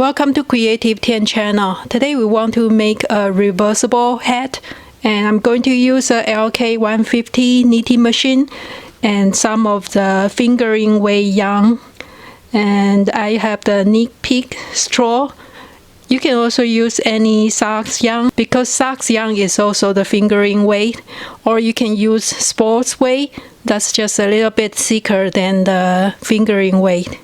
Welcome to Creative Tien channel. Today we want to make a reversible hat, and I'm going to use a LK150 knitting machine and some of the fingering weight yarn, and I have the knit pick straw. You can also use any socks yarn because socks yarn is also the fingering weight, or you can use sports weight. That's just a little bit thicker than the fingering weight.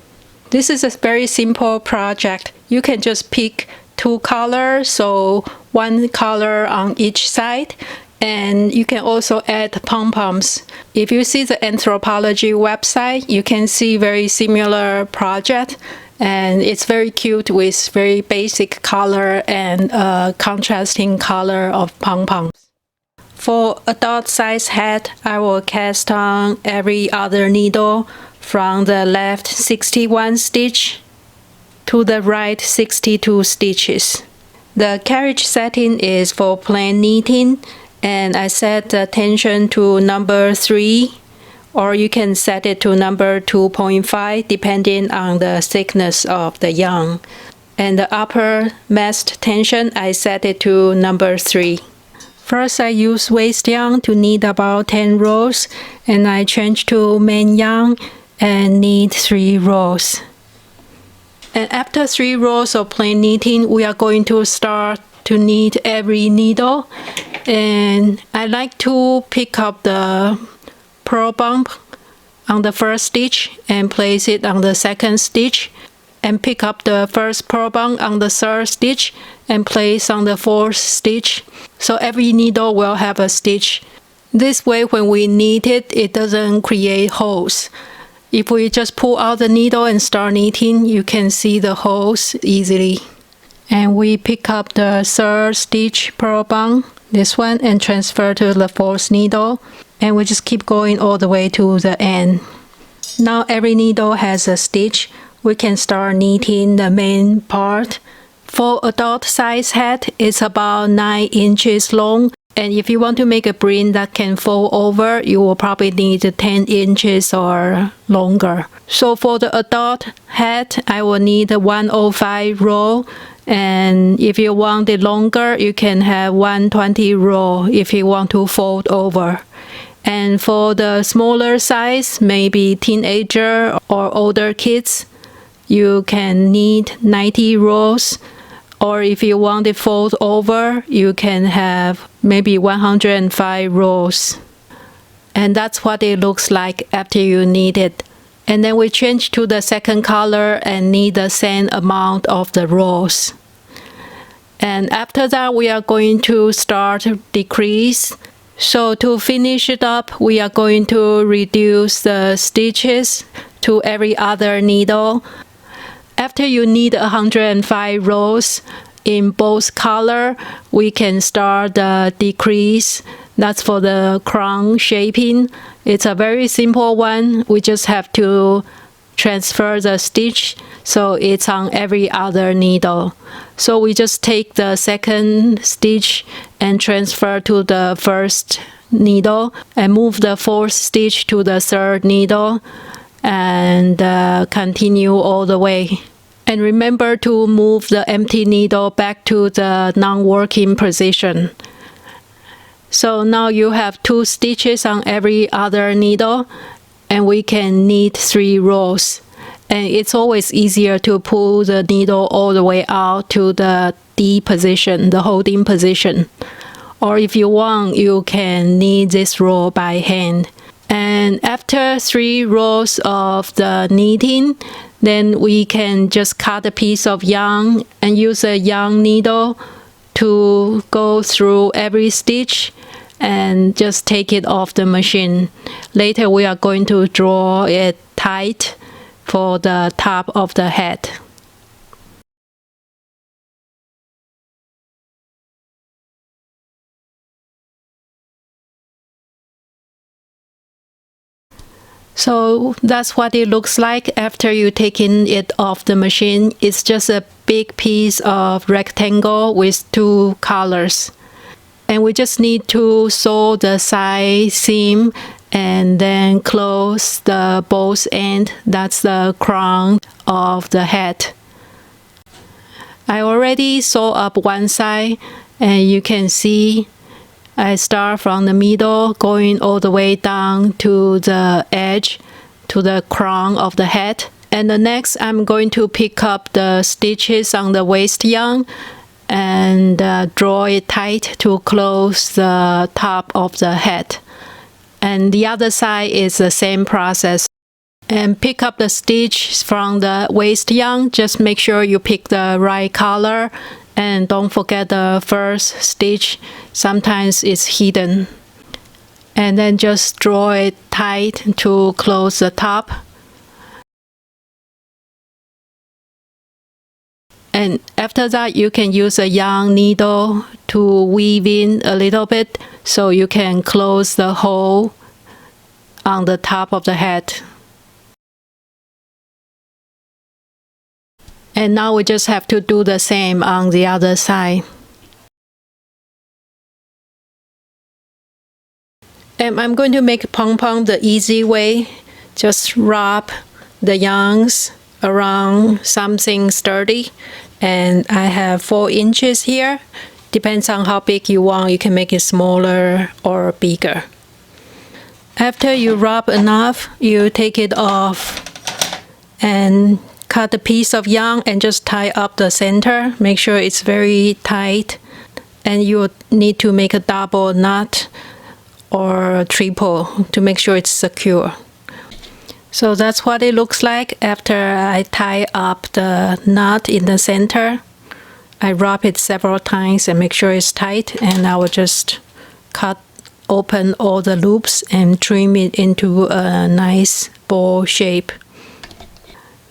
This is a very simple project. You can just pick two colors, so one color on each side, and you can also add pom-poms. If you see the Anthropology website, you can see very similar project, and it's very cute with very basic color and contrasting color of pom-poms. For adult size hat, I will cast on every other needle from the left 61 stitch to the right 62 stitches. The carriage setting is for plain knitting, and I set the tension to number 3, or you can set it to number 2.5 depending on the thickness of the yarn. And the upper mast tension, I set it to number 3. First, I use waste yarn to knit about 10 rows, and I change to main yarn and knit 3 rows. And after 3 rows of plain knitting, we are going to start to knit every needle. And I like to pick up the purl bump on the first stitch and place it on the second stitch, and pick up the first purl bump on the third stitch and place on the fourth stitch. So every needle will have a stitch. This way, when we knit it, it doesn't create holes. If we just pull out the needle and start knitting, you can see the holes easily. And we pick up the third stitch purl bump, this one, and transfer to the fourth needle. And we just keep going all the way to the end. Now every needle has a stitch. We can start knitting the main part. For adult size hat, it's about 9 inches long. And if you want to make a brim that can fold over, you will probably need 10 inches or longer. So for the adult hat, I will need a 105 roll. And if you want it longer, you can have 120 roll if you want to fold over. And for the smaller size, maybe teenager or older kids, you can need 90 rolls. Or if you want it fold over, you can have maybe 105 rolls. And that's what it looks like after you knit it. And then we change to the second color and knit the same amount of the rolls. And after that, we are going to start decrease. So to finish it up, we are going to reduce the stitches to every other needle. After you knit 105 rows in both color, we can start the decrease. That's for the crown shaping. It's a very simple one. We just have to transfer the stitch so it's on every other needle. So we just take the second stitch and transfer to the first needle and move the fourth stitch to the third needle and continue all the way. And remember to move the empty needle back to the non-working position. So now you have 2 stitches on every other needle, and we can knit 3 rows. And it's always easier to pull the needle all the way out to the D position, the holding position. Or if you want, you can knit this row by hand. And after 3 rows of the knitting, then we can just cut a piece of yarn and use a yarn needle to go through every stitch and just take it off the machine. Later we are going to draw it tight for the top of the hat. So that's what it looks like after you taking it off the machine. It's just a big piece of rectangle with 2 colors. And we just need to sew the side seam and then close the both end. That's the crown of the hat. I already sew up one side, and you can see I start from the middle going all the way down to the edge, to the crown of the head. And the next, I'm going to pick up the stitches on the waist yarn and draw it tight to close the top of the head. And the other side is the same process. And pick up the stitch from the waist yarn. Just make sure you pick the right color, and don't forget the first stitch. Sometimes it's hidden. And then just draw it tight to close the top. And after that, you can use a yarn needle to weave in a little bit so you can close the hole on the top of the head. And now we just have to do the same on the other side. And I'm going to make pom-pom the easy way. Just wrap the yarns around something sturdy. And I have 4 inches here. Depends on how big you want. You can make it smaller or bigger. After you wrap enough, you take it off and cut a piece of yarn and just tie up the center. Make sure it's very tight, and you need to make a double knot or triple to make sure it's secure. So that's what it looks like after I tie up the knot in the center. I wrap it several times and make sure it's tight, and I will just cut open all the loops and trim it into a nice bowl shape.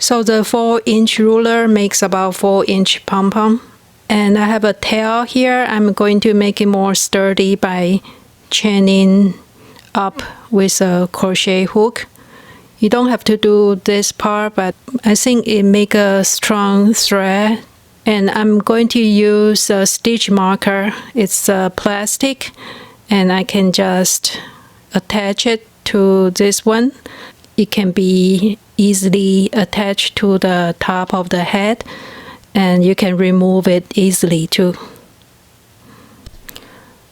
So the 4-inch ruler makes about 4-inch pom-pom. And I have a tail here. I'm going to make it more sturdy by chaining up with a crochet hook. You don't have to do this part, but I think it makes a strong thread. And I'm going to use a stitch marker. It's plastic, and I can just attach it to this one. It can be easily attached to the top of the head, and you can remove it easily too.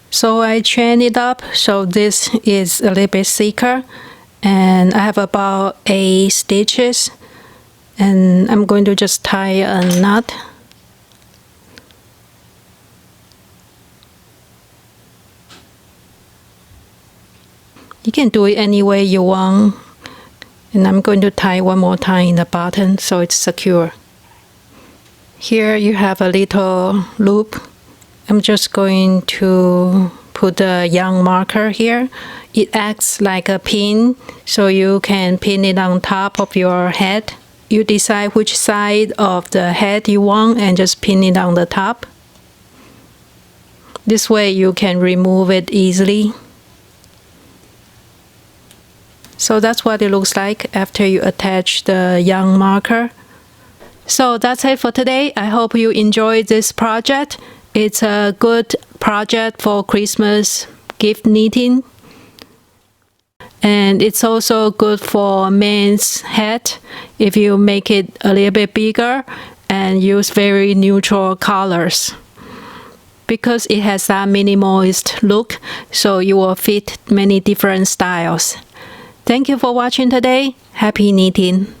So I chain it up so this is a little bit thicker, and I have about 8 stitches, and I'm going to just tie a knot. You can do it any way you want. And I'm going to tie one more time in the bottom so it's secure. Here you have a little loop. I'm just going to put the yarn marker here. It acts like a pin, so you can pin it on top of your head. You decide which side of the head you want and just pin it on the top. This way you can remove it easily. So that's what it looks like after you attach the yarn marker. So that's it for today. I hope you enjoyed this project. It's a good project for Christmas gift knitting. And it's also good for men's head if you make it a little bit bigger and use very neutral colors. Because it has that minimalist look, so you will fit many different styles. Thank you for watching today. Happy knitting!